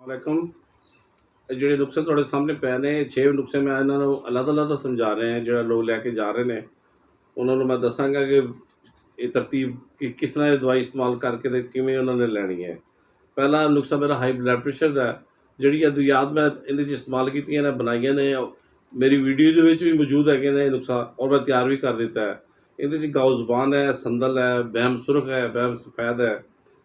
वालेकुम। ਜਿਹੜੇ ਨੁਕਸੇ ਤੁਹਾਡੇ ਸਾਹਮਣੇ ਪਏ ਨੇ 6 ਨੁਕਸੇ ਮੈਂ ਇਹਨਾਂ ਨੂੰ ਅਲੱਗ-ਅਲੱਗ ਸਮਝਾ ਰਿਹਾ ਜਿਹੜਾ ਲੋਕ ਲੈ ਕੇ ਜਾ ਰਹੇ ਨੇ ਉਹਨਾਂ ਨੂੰ ਮੈਂ ਦੱਸਾਂਗਾ ਕਿ ਇਹ ਤਰਤੀਬ ਕਿਸ ਤਰ੍ਹਾਂ ਦੀ ਦਵਾਈ ਇਸਤੇਮਾਲ ਕਰਕੇ ਤੇ ਕਿਵੇਂ ਉਹਨਾਂ ਨੇ ਲੈਣੀ ਹੈ। ਪਹਿਲਾ ਨੁਕਸਾ ਮੇਰਾ ਹਾਈ ਬਲੱਡ ਪ੍ਰੈਸ਼ਰ ਦਾ ਜਿਹੜੀ ਅਦਵਿਆਤ ਮੈਂ ਇਹਦੇ 'ਚ ਇਸਤੇਮਾਲ ਕੀਤੀਆਂ ਨੇ ਬਣਾਈਆਂ ਨੇ ਮੇਰੀ ਵੀਡੀਓ ਦੇ ਵਿੱਚ ਵੀ ਮੌਜੂਦ ਹੈਗੇ ਨੇ ਨੁਕਸਾ ਔਰ ਮੈਂ ਤਿਆਰ ਵੀ ਕਰ ਦਿੱਤਾ ਹੈ। ਇਹਦੇ 'ਚ ਗਾਓ ਜ਼ੁਬਾਨ ਹੈ, ਸੰਦਲ ਹੈ, ਬਹਿਮ ਸੁਰਖ ਹੈ, ਬਹਿਮ ਸਫੈਦ ਹੈ,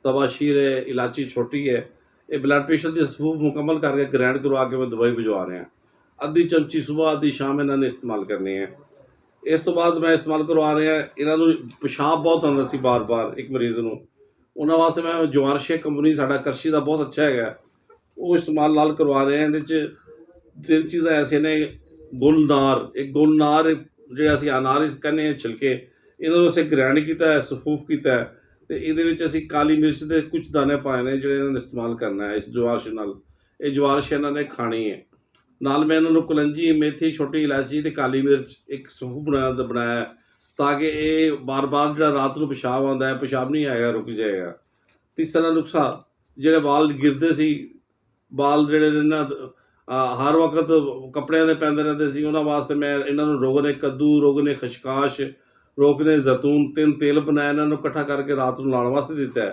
तबाशीर है, इलायची छोटी है। ये ब्लड प्रेशर की सफूफ मुकम्मल करके ग्राइंड करवा के मैं दवाई भिजवा रहे हैं। अद्धी चमची सुबह अद्धी शाम इन्होंने इस्तेमाल करनी है। इस तो बाद मैं इस्तेमाल करवा रहे हैं इन्होंने पेशाब बहुत आंदा सी बार बार एक मरीज़ को उन्होंने वास्ते मैं जवार शेख कंपनी साडा करशी का बहुत अच्छा है वो इस्तेमाल नाल करवा रहे हैं। इहदे तीन चीज़ां ऐसे ने गुलनार एक गुलनार जो असीं अनार कहने छिलके इन्होंने असीं ग्राइंड किया है सफूफ किया है तो ये असी काली मिर्च के कुछ दाने पाए ने जो इन्होंने इस्तेमाल करना है। इस जवारश नाल ये जवारश इन्होंने खानी है नाल मैं इन्होंने कलंजी मेथी छोटी इलायची तो काली मिर्च एक सूप बनाया ताकि ये बार बार जो रात को पेशाब आता है पेशाब नहीं आएगा रुक जाएगा। तीसरा नुस्खा जो बाल गिरते सी बाल जोड़े हर वक्त कपड़े के पैंदे रहते सी उन्होंने वास्ते मैं इन्होंने रोगने कद्दू रोगने खशकाश रोकने जैतून तीन तेल बनाया इन्होंने इकट्ठा करके रात को लाने वास्ते दिता है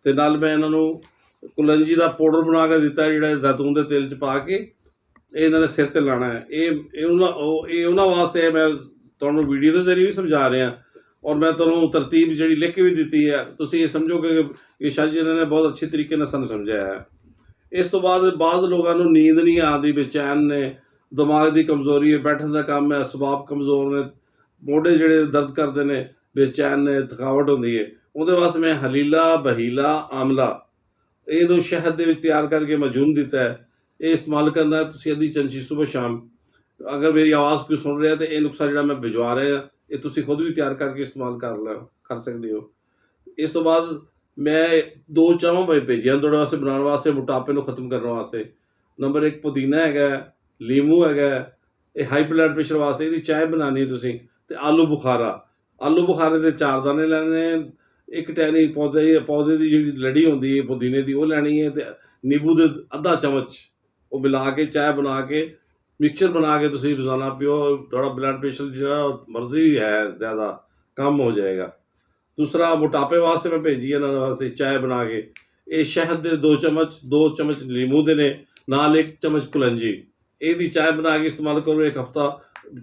तो नाल मैं इन्होंने कुलंजी का पाउडर बना के दिता है जो जैतून के तेल च पा के इन्होंने सिर ते लाना है। ये उन्होंने वास्ते मैं तुहानूं वीडियो के जरिए भी समझा रहा और मैं तुहानूं तरतीब जी लिख के भी दी है तुसीं ये समझो कि शायद इन्होंने बहुत अच्छे तरीके नाल सानूं समझाया है। इस तो बाद लोगों को नींद नहीं आती बेचैन ने दिमाग की कमजोरी है बैठने का काम है सुभाव कमजोर ने मोढे जोड़े दर्द करते हैं बेचैन ने थकावट होती है उहदे वास्ते मैं हलीला बहीला आमला इनू शहद के तैयार करके मजूम दिता है ये इस्तेमाल करना है। तुसीं अद्धी चमची सुबह शाम अगर मेरी आवाज़ कोई सुन रहा है तो यह नुस्खा जो मैं भिजवा रहा ये तुसीं खुद भी तैयार करके इस्तेमाल कर सकते हो। इस तो बाद मैं 2 चावां भेजियां थोड़े वास्ते बनाने वास्ते मोटापे को खत्म करने वास्ते। नंबर 1 पुदीना है लीमू है ये हाई ब्लड प्रेशर वास्ते इसकी चाय बनानी है तुसीं तो आलू बुखारे के 4 दाने लैने एक टहनी पौधे की जी लड़ी होती है पुदीने की वो लैनी है तो नींबू के अद्धा चम्मच वो मिला के चाय बना के मिक्सचर बना के तुसीं रोज़ाना पियो थोड़ा ब्लड प्रेशर जो मर्जी है ज़्यादा कम हो जाएगा। दूसरा मोटापे वास्ते मैं भेजी है इन्होंने वास्ते चाय बना के ये शहद के 2 चम्मच लीमू के ने नाल 1 चम्मच कुलंजी ये चाय बना के इस्तेमाल करो एक हफ्ता।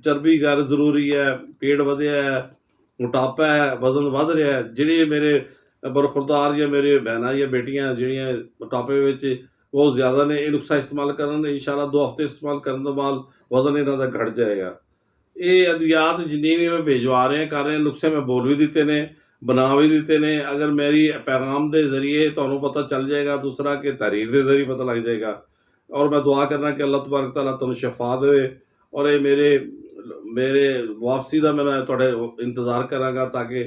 चर्बी गैर जरूरी है पेट वधिया है मोटापा है वजन वध रहा है जिहड़े मेरे बरखुरदार या मेरे बहना या बेटियां जिहड़ियां मोटापे विच बहुत ज़्यादा ने ये नुस्खा इस्तेमाल करन इंशाअल्लाह 2 हफ्ते इस्तेमाल करने तो बाद वजन इन्हां दा घट जाएगा। ये अद्वियात जिन्नी भी मैं भिजवा रहे कर रहे नुस्खे मैं बोल भी दिते ने बना भी दिते ने अगर मेरी पैगाम के जरिए तुहानूं पता चल जाएगा दूसरा कि तहरीर के जरिए पता लग जाएगा और मैं दुआ करना कि अल्लाह तबारक तआला तुहानूं शफा देवे और ये मेरे वापसी का मैं थोड़े इंतज़ार कराँगा ताकि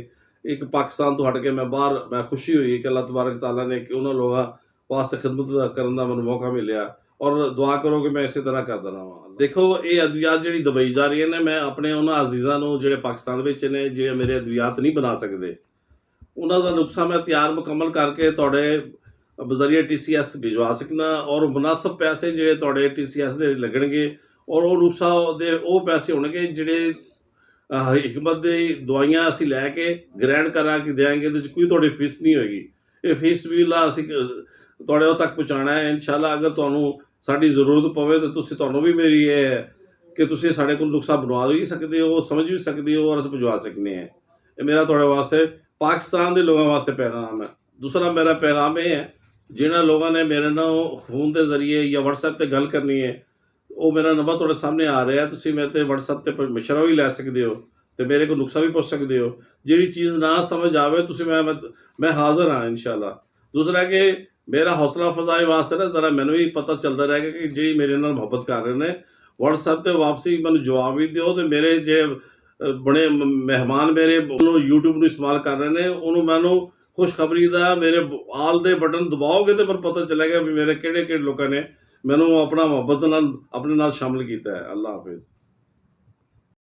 एक पाकिस्तान तो हट के मैं बाहर मैं खुशी हुई कि अल्लाह तबारक तआला ने कि उन्होंने लोगों वास्ते खिदमत करने का मैंने मौका मिले और दुआ करो कि मैं इसी तरह करता रहा। देखो ये अद्वियात जी दवाई जा रही है ने मैं अपने उन्होंने अजीज़ों को जो पाकिस्तान में ने जो मेरे अद्वियात नहीं बना सकते उन्होंने नुस्खा मैं तैयार मुकम्मल करके थोड़े बजरिए TCS भिजवा सकना और मुनासिब पैसे जो थोड़े TCS के लगणगे और वो नुस्खा दे वो पैसे होंगे जिहड़े हिकमत दी दवाइयां असीं लैके ग्रैंड करा के देंगे तो कोई थोड़ी फीस नहीं होगी ये फीस भी ला असीं थोड़े तक पहुँचाना है इंशाअल्लाह। अगर तुहानूं साडी जरूरत पवे तो तुहानूं भी मेरी ये है कि तुसीं साडे कोल नुस्खा बनवा भी सकते हो समझ भी सकते हो और असीं भिजवा सकते हैं। ये मेरा थोड़े वास्ते पाकिस्तान के लोगों वास्ते पैगाम है। दूसरा मेरा पैगाम ये है जिन्होंने लोगों ने मेरे नाल फोन के जरिए या WhatsApp पर गल करनी है वो मेरा नंबर थोड़े सामने आ रहा है तुसीं मेरे WhatsApp पर मशवरा भी लै सकते हो तो मेरे को नुस्खा भी पूछ सकते हो जिहड़ी चीज़ ना समझ आवे तुसीं मैं हाज़र हाँ इंशाअल्लाह। दूसरा कि मेरा हौसला अफजाई वास्ते ना जरा मैनूं भी पता चलता रहेगा कि जिहड़ी मेरे नाल मुहब्बत कर रहे हैं WhatsApp पर वापसी मैनूं जवाब भी दिओ तो मेरे जे बड़े मेहमान मेरे यूट्यूब में इस्तेमाल कर रहे हैं उन्होंने मैनूं खुशखबरी का मेरे आल दे बटन दबाओगे तो फिर पता चलेगा भी मेरे किहड़े लोगों ने मैनूं अपना मुहब्बत नाल अपने नाल शामिल किया है। अल्लाह हाफिज़।